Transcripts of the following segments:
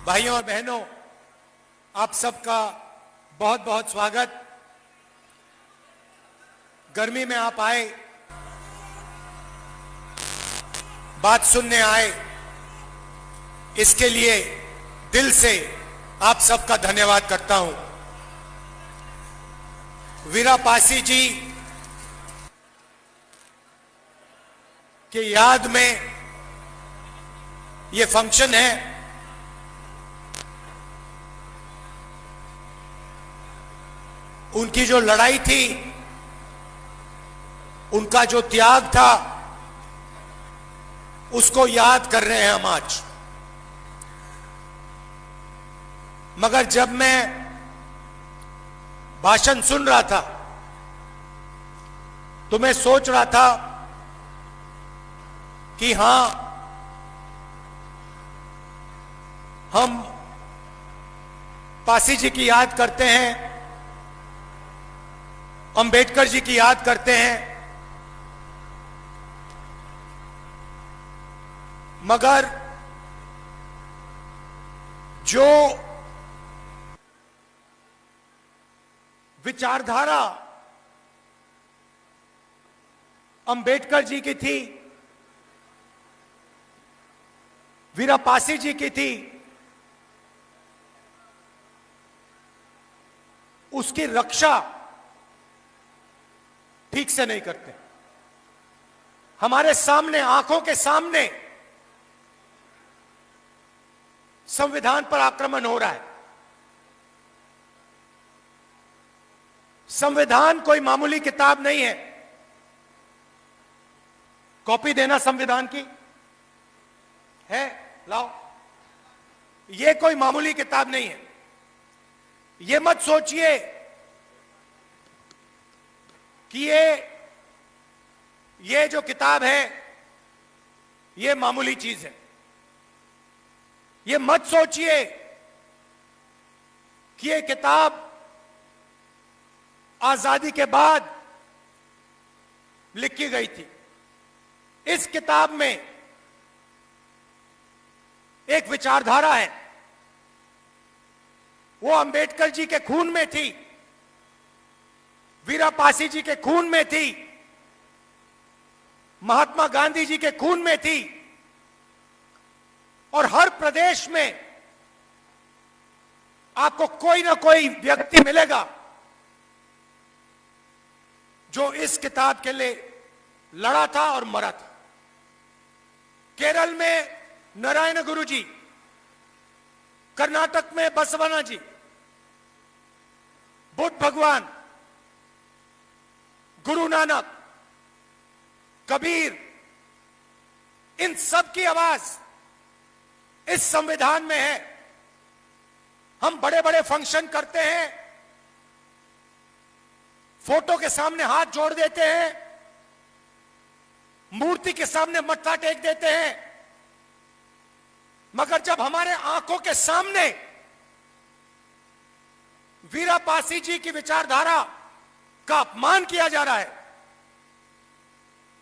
भाइयों और बहनों, आप सबका बहुत बहुत स्वागत। गर्मी में आप आए, बात सुनने आए, इसके लिए दिल से आप सबका धन्यवाद करता हूं। वीरा पासी जी की याद में ये फंक्शन है। उनकी जो लड़ाई थी, उनका जो त्याग था, उसको याद कर रहे हैं हम आज। मगर जब मैं भाषण सुन रहा था तो मैं सोच रहा था कि हां, हम पासी जी की याद करते हैं, अंबेडकर जी की याद करते हैं, मगर जो विचारधारा अंबेडकर जी की थी, वीरा पासी जी की थी, उसकी रक्षा ठीक से नहीं करते। हमारे सामने, आंखों के सामने संविधान पर आक्रमण हो रहा है। संविधान कोई मामूली किताब नहीं है। कॉपी देना संविधान की है, लाओ। यह कोई मामूली किताब नहीं है। यह मत सोचिए कि ये जो किताब है ये मामूली चीज है। ये मत सोचिए कि ये किताब आजादी के बाद लिखी गई थी। इस किताब में एक विचारधारा है, वो अंबेडकर जी के खून में थी, वीरा पासी जी के खून में थी, महात्मा गांधी जी के खून में थी। और हर प्रदेश में आपको कोई ना कोई व्यक्ति मिलेगा जो इस किताब के लिए लड़ा था और मरा था। केरल में नारायण गुरु जी, कर्नाटक में बसवना जी, बुद्ध भगवान, गुरु नानक, कबीर, इन सब की आवाज इस संविधान में है। हम बड़े बड़े फंक्शन करते हैं, फोटो के सामने हाथ जोड़ देते हैं, मूर्ति के सामने मत्था टेक देते हैं, मगर जब हमारे आंखों के सामने वीरा पासी जी की विचारधारा का अपमान किया जा रहा है,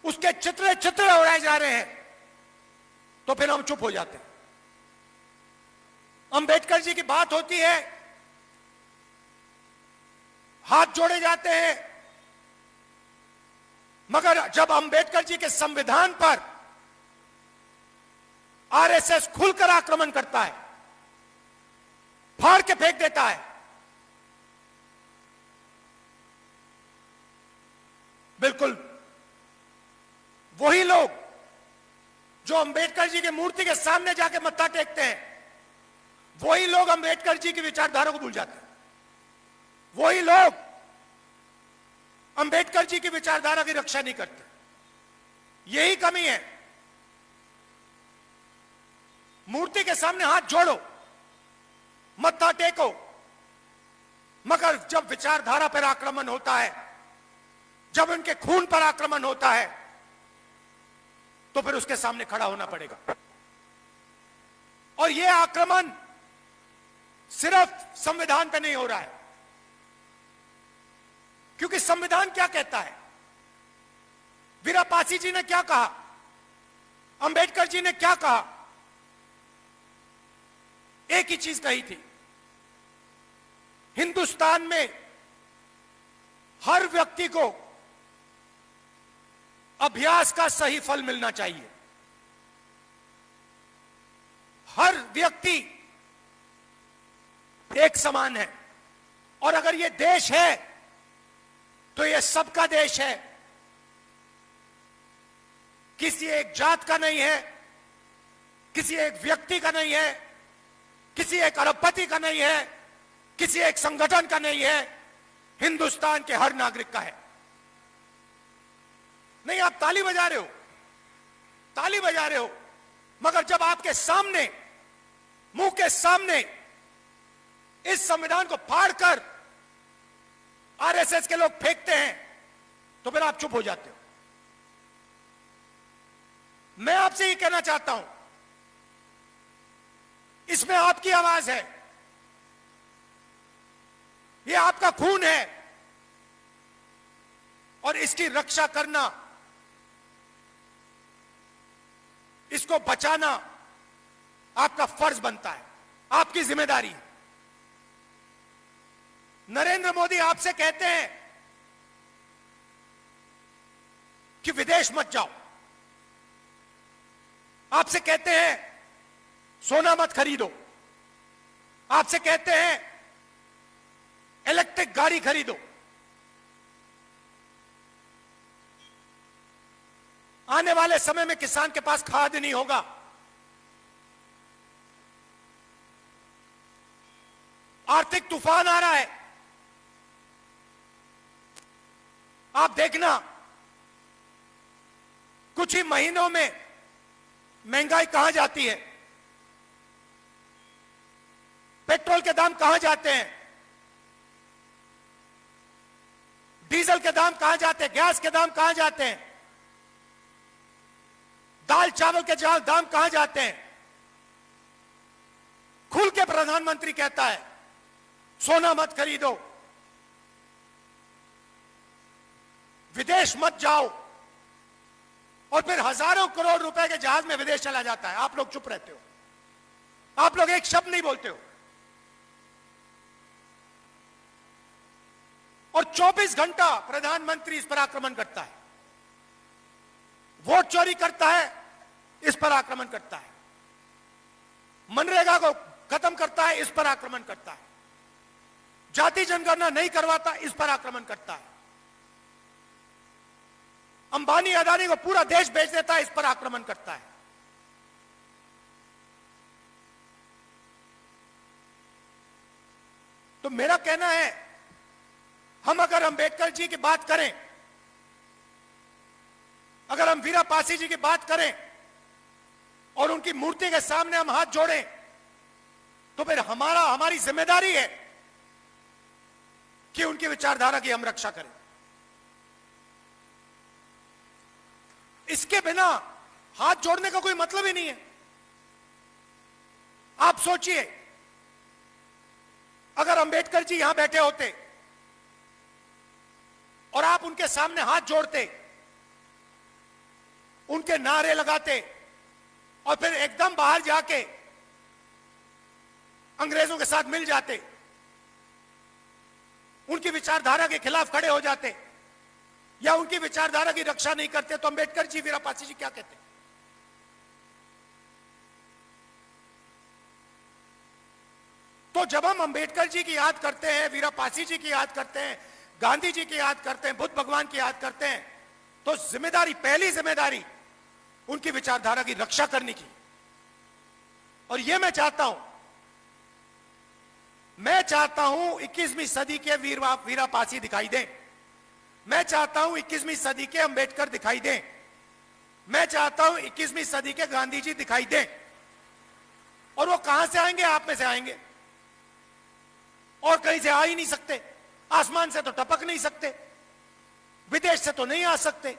उसके चित्र चित्र उड़ाए जा रहे हैं, तो फिर हम चुप हो जाते हैं। अंबेडकर जी की बात होती है, हाथ जोड़े जाते हैं, मगर जब अंबेडकर जी के संविधान पर आरएसएस खुलकर आक्रमण करता है, फाड़ के फेंक देता है, बिल्कुल वही लोग जो अंबेडकर जी की मूर्ति के सामने जाके मत्था टेकते हैं, वही लोग अंबेडकर जी की विचारधारा को भूल जाते हैं। वही लोग अंबेडकर जी की विचारधारा की रक्षा नहीं करते। यही कमी है। मूर्ति के सामने हाथ जोड़ो, मत्था टेको, मगर जब विचारधारा पर आक्रमण होता है, जब उनके खून पर आक्रमण होता है, तो फिर उसके सामने खड़ा होना पड़ेगा। और यह आक्रमण सिर्फ संविधान पे नहीं हो रहा है, क्योंकि संविधान क्या कहता है? वीरा पासी जी ने क्या कहा? अंबेडकर जी ने क्या कहा? एक ही चीज कही थी, हिंदुस्तान में हर व्यक्ति को अभ्यास का सही फल मिलना चाहिए। हर व्यक्ति एक समान है, और अगर ये देश है तो ये सबका देश है, किसी एक जात का नहीं है, किसी एक व्यक्ति का नहीं है, किसी एक अरबपति का नहीं है, किसी एक संगठन का नहीं है, हिंदुस्तान के हर नागरिक का है। नहीं, आप ताली बजा रहे हो, ताली बजा रहे हो, मगर जब आपके सामने, मुंह के सामने इस संविधान को फाड़कर आरएसएस के लोग फेंकते हैं तो फिर आप चुप हो जाते हो। मैं आपसे ये कहना चाहता हूं, इसमें आपकी आवाज है, ये आपका खून है, और इसकी रक्षा करना, इसको बचाना आपका फर्ज बनता है, आपकी जिम्मेदारी है। नरेंद्र मोदी आपसे कहते हैं कि विदेश मत जाओ, आपसे कहते हैं सोना मत खरीदो, आपसे कहते हैं इलेक्ट्रिक गाड़ी खरीदो। आने वाले समय में किसान के पास खाद नहीं होगा, आर्थिक तूफान आ रहा है। आप देखना कुछ ही महीनों में महंगाई कहां जाती है, पेट्रोल के दाम कहां जाते हैं, डीजल के दाम कहां जाते हैं, गैस के दाम कहां जाते हैं, दाल चावल के दाम कहां जाते हैं। खुल के प्रधानमंत्री कहता है सोना मत खरीदो, विदेश मत जाओ, और फिर हजारों करोड़ रुपए के जहाज में विदेश चला जाता है। आप लोग चुप रहते हो, आप लोग एक शब्द नहीं बोलते हो, और 24 घंटा प्रधानमंत्री इस पर आक्रमण करता है, वोट चोरी करता है, इस पर आक्रमण करता है, मनरेगा को खत्म करता है, इस पर आक्रमण करता है, जाति जनगणना नहीं करवाता, इस पर आक्रमण करता है, अंबानी अदानी को पूरा देश बेच देता है, इस पर आक्रमण करता है। तो मेरा कहना है, हम अगर अंबेडकर जी की बात करें, अगर हम वीरा पासी जी की बात करें और उनकी मूर्ति के सामने हम हाथ जोड़ें, तो फिर हमारी जिम्मेदारी है कि उनकी विचारधारा की हम रक्षा करें। इसके बिना हाथ जोड़ने का कोई मतलब ही नहीं है। आप सोचिए, अगर अंबेडकर जी यहां बैठे होते और आप उनके सामने हाथ जोड़ते, उनके नारे लगाते, और फिर एकदम बाहर जाके अंग्रेजों के साथ मिल जाते, उनकी विचारधारा के खिलाफ खड़े हो जाते, या उनकी विचारधारा की रक्षा नहीं करते, तो अंबेडकर जी, वीरा पासी जी क्या कहते? तो जब हम अंबेडकर जी की याद करते हैं, वीरा पासी जी की याद करते हैं, गांधी जी की याद करते हैं, बुद्ध भगवान की याद करते हैं, तो जिम्मेदारी, पहली जिम्मेदारी उनकी विचारधारा की रक्षा करने की। और यह मैं चाहता हूं 21वीं सदी के वीरा पासी दिखाई दें, मैं चाहता हूं 21वीं सदी के अंबेडकर दिखाई दें, मैं चाहता हूं 21वीं सदी के गांधी जी दिखाई दें। और वो कहां से आएंगे? आप में से आएंगे, और कहीं से आ ही नहीं सकते। आसमान से तो टपक नहीं सकते, विदेश से तो नहीं आ सकते,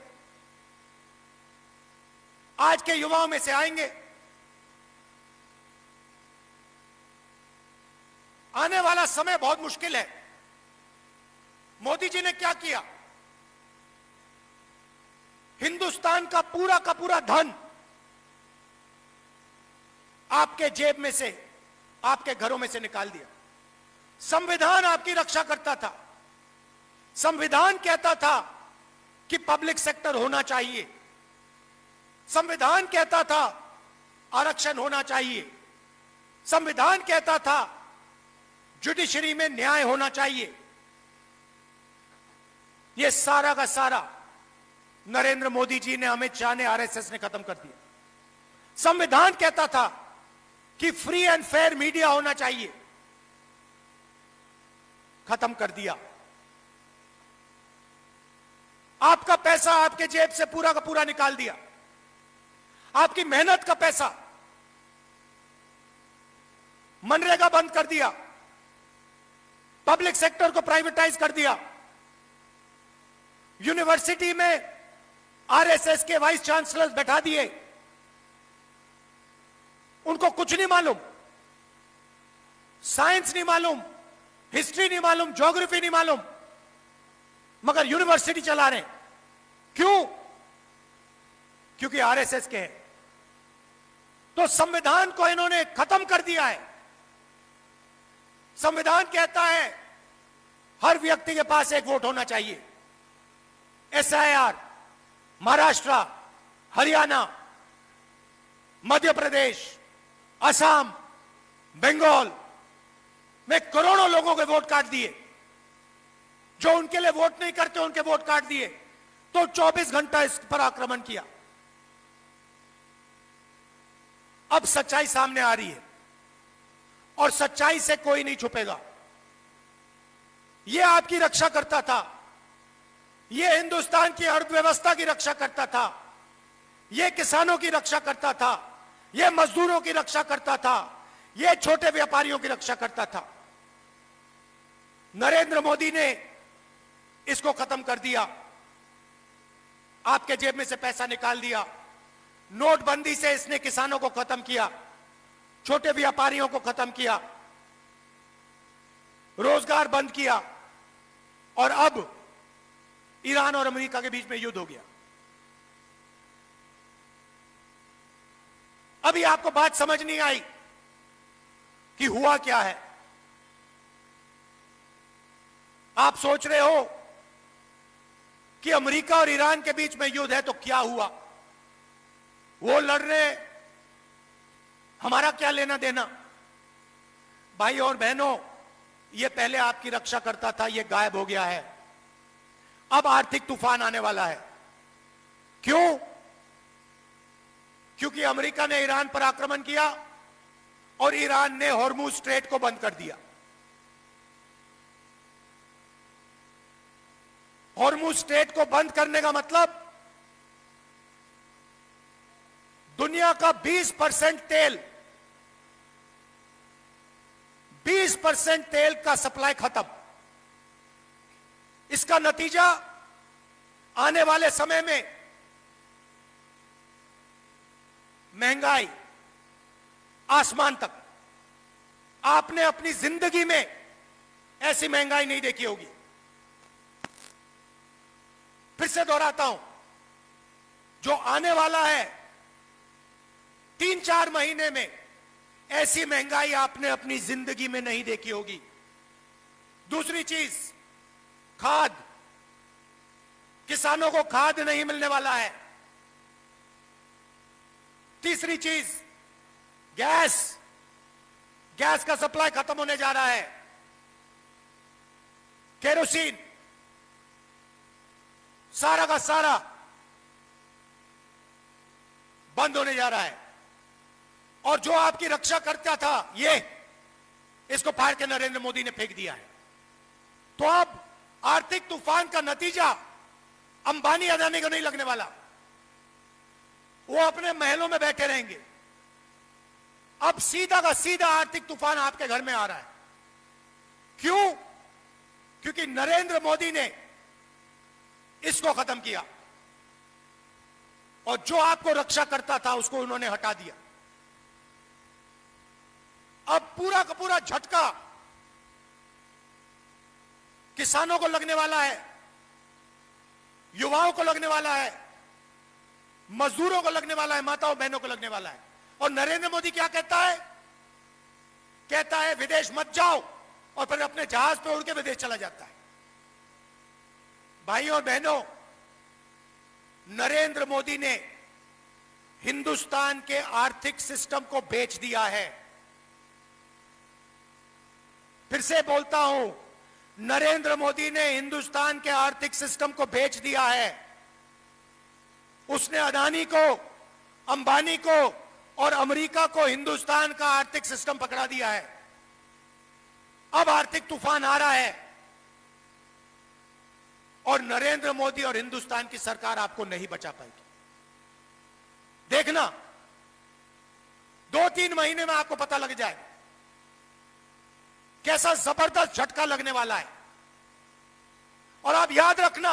आज के युवाओं में से आएंगे। आने वाला समय बहुत मुश्किल है। मोदी जी ने क्या किया? हिंदुस्तान का पूरा धन आपके जेब में से, आपके घरों में से निकाल दिया। संविधान आपकी रक्षा करता था। संविधान कहता था कि पब्लिक सेक्टर होना चाहिए। संविधान कहता था आरक्षण होना चाहिए। संविधान कहता था जुडिशरी में न्याय होना चाहिए। यह सारा का सारा नरेंद्र मोदी जी ने, अमित शाह ने, आरएसएस ने खत्म कर दिया। संविधान कहता था कि फ्री एंड फेयर मीडिया होना चाहिए, खत्म कर दिया। आपका पैसा आपके जेब से पूरा का पूरा निकाल दिया। आपकी मेहनत का पैसा, मनरेगा बंद कर दिया, पब्लिक सेक्टर को प्राइवेटाइज कर दिया। यूनिवर्सिटी में आरएसएस के वाइस चांसलर बैठा दिए। उनको कुछ नहीं मालूम, साइंस नहीं मालूम, हिस्ट्री नहीं मालूम, ज्योग्राफी नहीं मालूम, मगर यूनिवर्सिटी चला रहे हैं। क्यों? क्योंकि आरएसएस के हैं। तो संविधान को इन्होंने खत्म कर दिया है। संविधान कहता है हर व्यक्ति के पास एक वोट होना चाहिए। एसआईआर महाराष्ट्र, हरियाणा, मध्य प्रदेश, असम, बंगाल में करोड़ों लोगों के वोट काट दिए। जो उनके लिए वोट नहीं करते उनके वोट काट दिए। तो 24 घंटा इस पर आक्रमण किया। अब सच्चाई सामने आ रही है और सच्चाई से कोई नहीं छुपेगा। यह आपकी रक्षा करता था, यह हिंदुस्तान की अर्थव्यवस्था की रक्षा करता था, यह किसानों की रक्षा करता था, यह मजदूरों की रक्षा करता था, यह छोटे व्यापारियों की रक्षा करता था। नरेंद्र मोदी ने इसको खत्म कर दिया। आपके जेब में से पैसा निकाल दिया। नोटबंदी से इसने किसानों को खत्म किया, छोटे व्यापारियों को खत्म किया, रोजगार बंद किया और अब ईरान और अमेरिका के बीच में युद्ध हो गया। अभी आपको बात समझ नहीं आई कि हुआ क्या है। आप सोच रहे हो कि अमेरिका और ईरान के बीच में युद्ध है तो क्या हुआ, वो लड़ रहे, हमारा क्या लेना देना। भाई और बहनों, ये पहले आपकी रक्षा करता था, ये गायब हो गया है। अब आर्थिक तूफान आने वाला है। क्यों? क्योंकि अमेरिका ने ईरान पर आक्रमण किया और ईरान ने हॉर्मुज स्ट्रेट को बंद कर दिया। हॉर्मुज स्ट्रेट को बंद करने का मतलब दुनिया का 20% तेल, 20% तेल का सप्लाई खत्म। इसका नतीजा आने वाले समय में महंगाई आसमान तक। आपने अपनी जिंदगी में ऐसी महंगाई नहीं देखी होगी। फिर से दोहराता हूं, जो आने वाला है 3-4 महीने में, ऐसी महंगाई आपने अपनी जिंदगी में नहीं देखी होगी। दूसरी चीज, खाद। किसानों को खाद नहीं मिलने वाला है। तीसरी चीज, गैस। गैस का सप्लाई खत्म होने जा रहा है। केरोसिन, सारा का सारा बंद होने जा रहा है। और जो आपकी रक्षा करता था, ये इसको फाड़ के नरेंद्र मोदी ने फेंक दिया है। तो अब आर्थिक तूफान का नतीजा अंबानी अदानी को नहीं लगने वाला। वो अपने महलों में बैठे रहेंगे। अब सीधा का सीधा आर्थिक तूफान आपके घर में आ रहा है। क्यों? क्योंकि नरेंद्र मोदी ने इसको खत्म किया और जो आपको रक्षा करता था उसको उन्होंने हटा दिया। अब पूरा का पूरा झटका किसानों को लगने वाला है, युवाओं को लगने वाला है, मजदूरों को लगने वाला है, माताओं बहनों को लगने वाला है। और नरेंद्र मोदी क्या कहता है कहता है विदेश मत जाओ और फिर अपने जहाज पे उड़ के विदेश चला जाता है। भाइयों और बहनों, नरेंद्र मोदी ने हिंदुस्तान के आर्थिक सिस्टम को बेच दिया है। फिर से बोलता हूं, नरेंद्र मोदी ने हिंदुस्तान के आर्थिक सिस्टम को बेच दिया है। उसने अदानी को, अंबानी को और अमेरिका को हिंदुस्तान का आर्थिक सिस्टम पकड़ा दिया है। अब आर्थिक तूफान आ रहा है और नरेंद्र मोदी और हिंदुस्तान की सरकार आपको नहीं बचा पाएगी। देखना, 2-3 महीने में आपको पता लग जाए कैसा जबरदस्त झटका लगने वाला है। और आप याद रखना,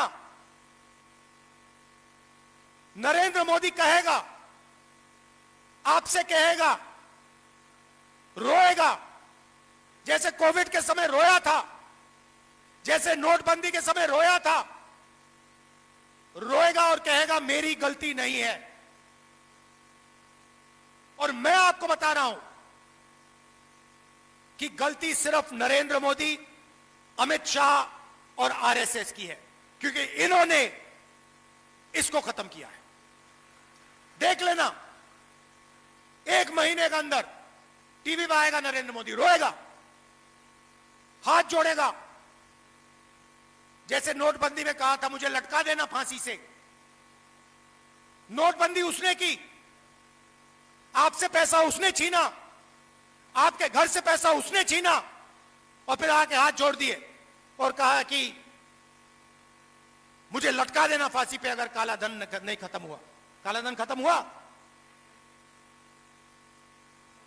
नरेंद्र मोदी कहेगा, आपसे कहेगा, रोएगा, जैसे कोविड के समय रोया था, जैसे नोटबंदी के समय रोया था, रोएगा और कहेगा मेरी गलती नहीं है। और मैं आपको बता रहा हूं कि गलती सिर्फ नरेंद्र मोदी, अमित शाह और आरएसएस की है, क्योंकि इन्होंने इसको खत्म किया है। देख लेना, 1 महीने के अंदर टीवी पे आएगा नरेंद्र मोदी, रोएगा, हाथ जोड़ेगा, जैसे नोटबंदी में कहा था मुझे लटका देना फांसी से। नोटबंदी उसने की, आपसे पैसा उसने छीना, आपके घर से पैसा उसने छीना और फिर आके हाथ जोड़ दिए और कहा कि मुझे लटका देना फांसी पे अगर काला धन नहीं खत्म हुआ। काला धन खत्म हुआ।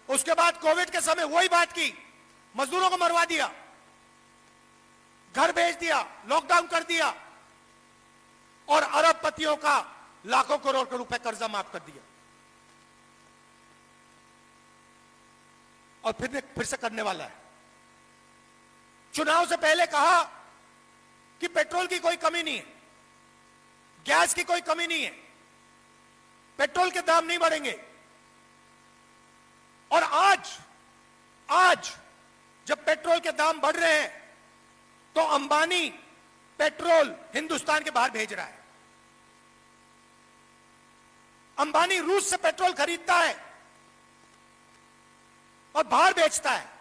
उसके बाद कोविड के समय वही बात की, मजदूरों को मरवा दिया, घर भेज दिया, लॉकडाउन कर दिया और अरबपतियों का लाखों करोड़ के रुपए कर्जा माफ कर दिया। और फिर से करने वाला है। चुनाव से पहले कहा कि पेट्रोल की कोई कमी नहीं है, गैस की कोई कमी नहीं है, पेट्रोल के दाम नहीं बढ़ेंगे। और आज जब पेट्रोल के दाम बढ़ रहे हैं तो अंबानी पेट्रोल हिंदुस्तान के बाहर भेज रहा है। अंबानी रूस से पेट्रोल खरीदता है और बाहर बेचता है।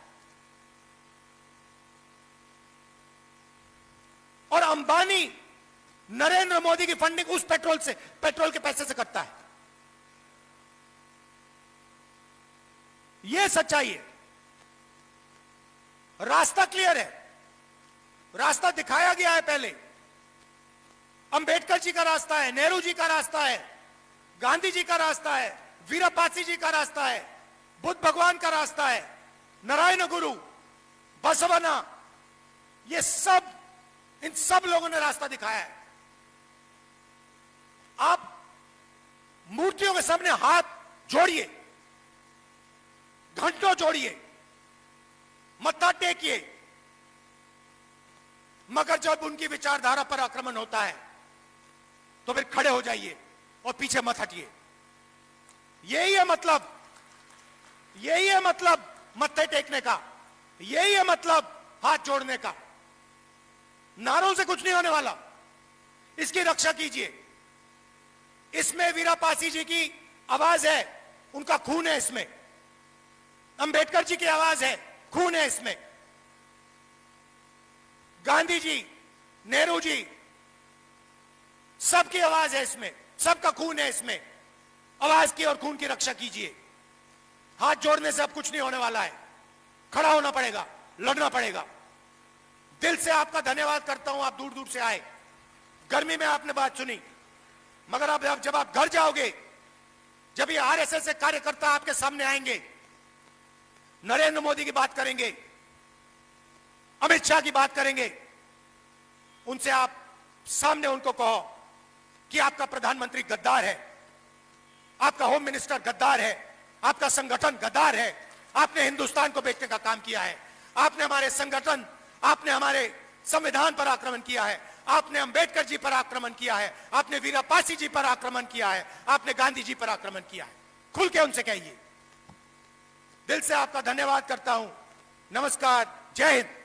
और अंबानी नरेंद्र मोदी की फंडिंग उस पेट्रोल के पैसे से करता है। यह सच्चाई है। रास्ता क्लियर है, रास्ता दिखाया गया है पहले। अंबेडकर जी का रास्ता है, नेहरू जी का रास्ता है, गांधी जी का रास्ता है, वीरापासी जी का रास्ता है, बुद्ध भगवान का रास्ता है, नारायण गुरु, बसवना, ये सब, इन सब लोगों ने रास्ता दिखाया है। आप मूर्तियों के सामने हाथ जोड़िए, घंटों जोड़िए, मत्था टेकिए, मगर जब उनकी विचारधारा पर आक्रमण होता है तो फिर खड़े हो जाइए और पीछे मत हटिए। यही है मतलब, यही है मतलब मत्थे टेकने का, यही है मतलब हाथ जोड़ने का। नारों से कुछ नहीं होने वाला, इसकी रक्षा कीजिए। इसमें वीरापासी जी की आवाज है, उनका खून है इसमें। अंबेडकर जी की आवाज है, खून है इसमें। गांधी जी, नेहरू जी, सबकी आवाज है इसमें, सबका खून है इसमें। आवाज की और खून की रक्षा कीजिए। हाथ जोड़ने से अब कुछ नहीं होने वाला है, खड़ा होना पड़ेगा, लड़ना पड़ेगा। दिल से आपका धन्यवाद करता हूं, आप दूर दूर से आए, गर्मी में आपने बात सुनी, मगर अब जब आप घर जाओगे, जब ये आरएसएस से कार्यकर्ता आपके सामने आएंगे, नरेंद्र मोदी की बात करेंगे, अमित शाह की बात करेंगे, उनसे आप सामने उनको कहो कि आपका प्रधानमंत्री गद्दार है, आपका होम मिनिस्टर गद्दार है, आपका संगठन गद्दार है, आपने हिंदुस्तान को बेचने का काम किया है, आपने हमारे संगठन, आपने हमारे संविधान पर आक्रमण किया है, आपने अंबेडकर जी पर आक्रमण किया है, आपने वीरापासी जी पर आक्रमण किया है, आपने गांधी जी पर आक्रमण किया है। खुल के उनसे कहिए। दिल से आपका धन्यवाद करता हूं। नमस्कार, जय हिंद।